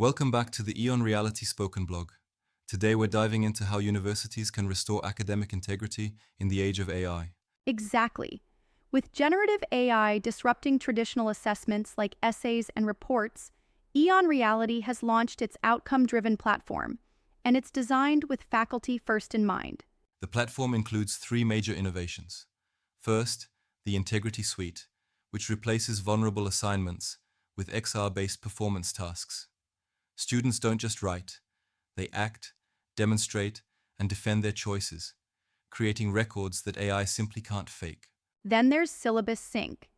Welcome back to the EON Reality Spoken blog. Today we're diving into how universities can restore academic integrity in the age of AI. Exactly. With generative AI disrupting traditional assessments like essays and reports, EON Reality has launched its outcome-driven platform, and it's designed with faculty first in mind. The platform includes three major innovations. First, the Integrity Suite, which replaces vulnerable assignments with XR-based performance tasks. Students don't just write, they act, demonstrate, and defend their choices, creating records that AI simply can't fake. Then there's Syllabus Sync.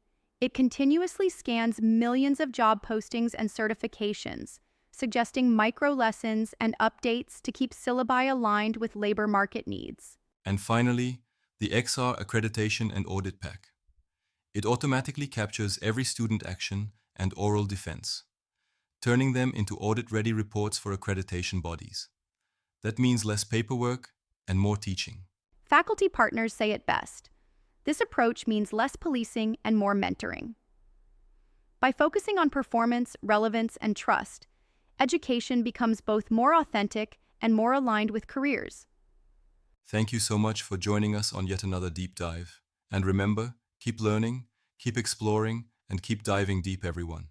It continuously scans millions of job postings and certifications, suggesting micro-lessons and updates to keep syllabi aligned with labor market needs. And finally, the XR Accreditation and Audit Pack. It automatically captures every student action and oral defense, turning them into audit-ready reports for accreditation bodies. That means less paperwork and more teaching. Faculty partners say it best. This approach means less policing and more mentoring. By focusing on performance, relevance, and trust, education becomes both more authentic and more aligned with careers. Thank you so much for joining us on yet another deep dive. And remember, keep learning, keep exploring, and keep diving deep, everyone.